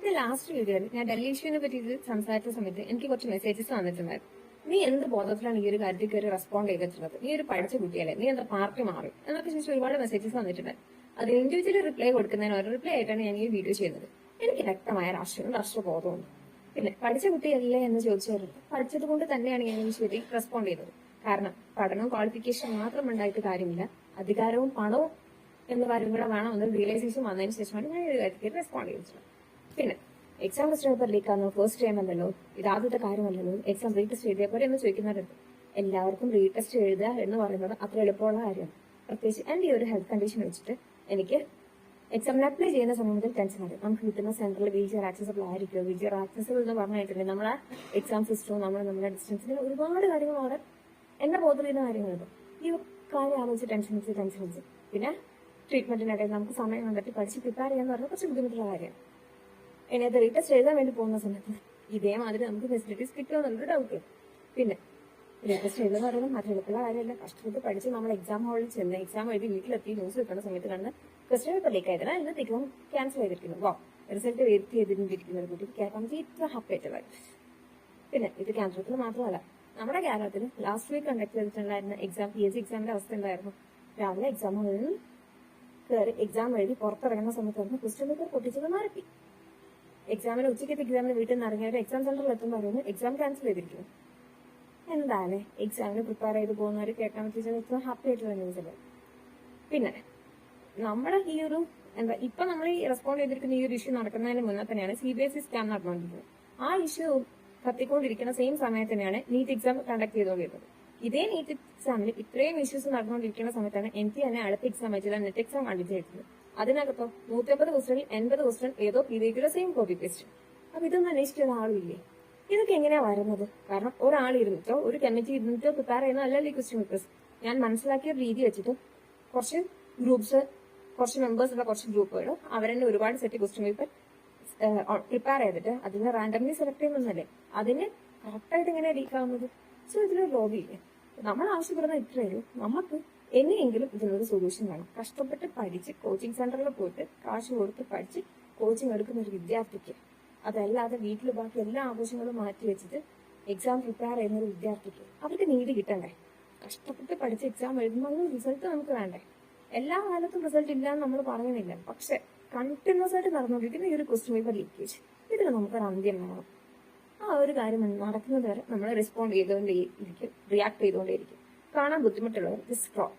എന്റെ ലാസ്റ്റ് വീഡിയോയിൽ ഞാൻ ഡൽഹി ഇഷ്യൂവിനെ പറ്റി സംസാരിച്ച സമയത്ത് എനിക്ക് കുറച്ച് മെസ്സേജസ് വന്നിട്ടുണ്ടായിരുന്നു. നീ എന്ത് ബോധത്തിലാണ് ഈ ഒരു കാര്യത്തിൽ കയറി റെസ്പോണ്ട് ചെയ്തിട്ടുള്ളത്? നീ ഒരു പഠിച്ച കുട്ടിയല്ലേ, നീ എന്താ പാർട്ടി മാറി എന്നൊക്കെ ചോദിച്ചാൽ ഒരുപാട് മെസ്സേജസ് വന്നിട്ടുണ്ടായിരുന്നു. അത് ഇൻഡിവിജ്വലി റിപ്ലൈ കൊടുക്കുന്നതിന് ഒരു റിപ്ലൈ ആയിട്ടാണ് ഞാൻ ഈ വീഡിയോ ചെയ്യുന്നത്. എനിക്ക് വ്യക്തമായ രാഷ്ട്രബോധമുണ്ട്. പിന്നെ പഠിച്ച കുട്ടിയല്ലേ എന്ന് ചോദിച്ചവർക്ക് പഠിച്ചത് കൊണ്ട് തന്നെയാണ് ഞാൻ ഈ ശരി റെസ്പോണ്ട് ചെയ്തത്. കാരണം പഠനവും ക്വാളിഫിക്കേഷൻ മാത്രം ഉണ്ടായിട്ട് കാര്യമില്ല, അധികാരവും പണവും എന്ന കാര്യം കൂടെ വേണം ഒന്ന് റിയലൈസേഷൻ വന്നതിന് ശേഷമാണ് ഞാൻ ഈ കാര്യത്തിൽ റെസ്പോണ്ട് ചെയ്തിട്ടുള്ളത്. പിന്നെ എക്സാം ക്വസ്റ്റ്യൻ പേപ്പർ ലീക്കാണോ, ഫസ്റ്റ് ടൈം അല്ലല്ലോ, ഇതാദ്യത്തെ കാര്യമല്ലല്ലോ, എക്സാം റീടെസ്റ്റ് എഴുതിയ പോലെ എന്ന് ചോദിക്കുന്നവരുണ്ട്. എല്ലാവർക്കും റീടെസ്റ്റ് എഴുതുക എന്ന് പറയുന്നത് അത്ര എളുപ്പമുള്ള കാര്യമാണ്. പ്രത്യേകിച്ച് എന്റെ ഈ ഒരു ഹെൽത്ത് കണ്ടീഷൻ വെച്ചിട്ട് എനിക്ക് എക്സാമിന് അപ്ലൈ ചെയ്യുന്ന സമയത്തിൽ ടെൻഷൻ ഉണ്ട്. നമുക്ക് കിട്ടുന്ന സെന്ററിൽ വീൽ ചെയർ ആക്സസബിൾ ആയിരിക്കും. വീൽ ചെയർ ആക്സസബിൾ എന്ന് പറഞ്ഞിട്ടുണ്ടെങ്കിൽ നമ്മളെ എക്സാം സിസ്റ്റവും നമ്മുടെ ഡിസ്റ്റൻസിന് ഒരുപാട് കാര്യങ്ങൾ അവിടെ എന്നെ ബോധപ്പെടുന്ന കാര്യങ്ങളുണ്ട്. ഈ കാര്യം ആലോചിച്ച് ടെൻഷൻ വെച്ച് പിന്നെ ട്രീറ്റ്മെന്റിനിടയിൽ നമുക്ക് സമയം കണ്ടിട്ട് പഠിച്ച് പ്രിപ്പയർ ചെയ്യാന്ന് പറഞ്ഞാൽ കുറച്ച് ബുദ്ധിമുട്ടുള്ള കാര്യമാണ്. ഇനി അത് റീടെസ്റ്റ് എഴുതാൻ വേണ്ടി പോകുന്ന സമയത്ത് ഇതേമാതിരി നമുക്ക് ഫെസിലിറ്റീസ് കിട്ടുമോ എന്നുള്ളൊരു ഡൗട്ട്. പിന്നെ റീടെസ്റ്റ് എഴുതുന്ന പറയുന്നത് മറ്റു എളുപ്പമുള്ള കാര്യമല്ല. കഷ്ടപ്പെട്ട് പഠിച്ച് നമ്മൾ എക്സാം ഹാളിൽ ചെന്ന് എക്സാം എഴുതി വീട്ടിലെത്തി ന്യൂസ് വെക്കുന്ന സമയത്ത് കണ്ട് ക്വസ്റ്റ്യൻ പേപ്പർ ലീക്ക് ആയതിനാൽ ഇന്നത്തേക്കും ക്യാൻസൽ ചെയ്തിരിക്കുന്നു. റിസൾട്ട് വെയിറ്റ് ചെയ്തിരിക്കുന്ന ഒരു കുട്ടി കേൾക്കാൻ ഇത്ര ഹാപ്പി ആയിട്ടുള്ള. പിന്നെ ഇത് കേന്ദ്രത്തിൽ മാത്രമല്ല, നമ്മുടെ കേരളത്തിൽ ലാസ്റ്റ് വീക്ക് കണ്ടക്ട് ചെയ്തിട്ടുണ്ടായിരുന്ന എക്സാം PSC എക്സാമിന്റെ അവസ്ഥ എന്തായിരുന്നു? രാവിലെ എക്സാം ഹാളിൽ കയറി എക്സാം എഴുതി പുറത്തിറങ്ങുന്ന സമയത്തായിരുന്നു ക്വസ്റ്റ്യൻ പേപ്പർ പൊട്ടിച്ചത് മരപ്പി. എക്സാമിന് ഉച്ചയ്ക്കത്തെ എക്സാമിന് വീട്ടിൽ നിന്ന് ഇറങ്ങിയവർ എക്സാം സെന്ററിൽ എത്തുമ്പോൾ പറയുന്നു എക്സാം ക്യാൻസൽ ചെയ്തിരിക്കുന്നു. എന്താണ് എക്സാമിന് പ്രിപ്പയർ ചെയ്ത് പോകുന്നവർ കേൾക്കാൻ പറ്റിയ ഇത്ര ഹാപ്പി ആയിട്ടുള്ള ന്യൂസ് അല്ലേ? പിന്നെ നമ്മുടെ ഈ ഒരു ഇപ്പൊ നമ്മൾ ഈ റെസ്പോണ്ട് ചെയ്തിരിക്കുന്ന ഈ ഒരു ഇഷ്യൂ നടക്കുന്നതിന് മുന്നേ തന്നെയാണ് CBSE സ്കാം നടന്നുകൊണ്ടിരിക്കുന്നത്. ആ ഇഷ്യൂ കത്തിക്കൊണ്ടിരിക്കുന്ന സെയിം സമയത്ത് തന്നെയാണ് നീറ്റ് എക്സാം കണ്ടക്ട് ചെയ്തുകൊണ്ടിരുന്നത്. ഇതേ നീറ്റ് എക്സാമിൽ ഇത്രയും ഇഷ്യൂസ് നടന്നുകൊണ്ടിരിക്കുന്ന സമയത്താണ് എനിക്ക് തന്നെ അടുത്ത എക്സാം അയച്ചില്ല നെറ്റ് എക്സാം കണ്ടക്ട് ചെയ്തത്. അതിനകത്തോ 150 ക്വസ്റ്റനിൽ 80 ക്വസ്റ്റൻ ഏതോ PVQയുടെ സെയിം കോപ്പി പേസ്റ്റ്. അപ്പൊ ഇതൊന്നും അന്വേഷിക്കുന്ന ആളുമില്ലേ? ഇതൊക്കെ എങ്ങനെയാ വരുന്നത്? കാരണം ഒരാളിരുന്നിട്ടോ ഒരു കമ്മിറ്റി ഇരുന്നിട്ടോ പ്രിപ്പയർ ചെയ്യുന്ന അല്ലല്ലോ ഈ ക്വസ്റ്റ്യൻ പേപ്പേഴ്സ്. ഞാൻ മനസ്സിലാക്കിയ രീതി വെച്ചിട്ട് കുറച്ച് ഗ്രൂപ്പ്സ്, കുറച്ച് മെമ്പേഴ്സ് ഉള്ള കുറച്ച് ഗ്രൂപ്പുകൾ അവരെന്നെ ഒരുപാട് സെറ്റ് ക്വസ്റ്റ്യൻ പേപ്പർ പ്രിപ്പയർ ചെയ്തിട്ട് അതിന് റാൻഡംലി സെലക്ട് ചെയ്യുന്നല്ലേ, അതിന് കറക്റ്റായിട്ട് എങ്ങനെയാ ലീക്ക് ആവുന്നത്? സോ ഇതിലൊരു ലോബിയില്ലേ? നമ്മൾ ആവശ്യപ്പെടുന്ന ഇത്രയേ നമുക്ക് എങ്ങനെയെങ്കിലും ഇതിനൊരു സൊല്യൂഷൻ വേണം. കഷ്ടപ്പെട്ട് പഠിച്ച് കോച്ചിങ് സെന്ററിൽ പോയിട്ട് കാശ് കൊടുത്ത് പഠിച്ച് കോച്ചിങ് എടുക്കുന്ന ഒരു വിദ്യാർത്ഥിക്ക്, അതല്ലാതെ വീട്ടിൽ ബാക്കി എല്ലാ ആഘോഷങ്ങളും മാറ്റി വെച്ചിട്ട് എക്സാം പ്രിപ്പയർ ചെയ്യുന്ന ഒരു വിദ്യാർത്ഥിക്ക് അവർക്ക് നീതി കിട്ടണ്ടേ? കഷ്ടപ്പെട്ട് പഠിച്ച് എക്സാം എഴുതുമ്പോൾ റിസൾട്ട് നമുക്ക് വേണ്ടേ? എല്ലാ കാലത്തും റിസൾട്ട് ഇല്ല എന്ന് നമ്മൾ പറയുന്നില്ല, പക്ഷെ കണ്ടിന്യൂസ് ആയിട്ട് നടന്നുകൊണ്ടിരിക്കുന്ന ഈ ഒരു ക്വസ്റ്റ്യൻ പേപ്പർ ലീക്കേജ്, ഇതിന് നമുക്കൊരു അന്ത്യം വേണം. ആ ഒരു കാര്യം നടക്കുന്നത് വരെ നമ്മൾ റെസ്പോണ്ട് ചെയ്തുകൊണ്ടേയിരിക്കും, റിയാക്ട് ചെയ്തുകൊണ്ടേയിരിക്കും. കാണാൻ ബുദ്ധിമുട്ടുള്ളവർ സ്ക്രോൾ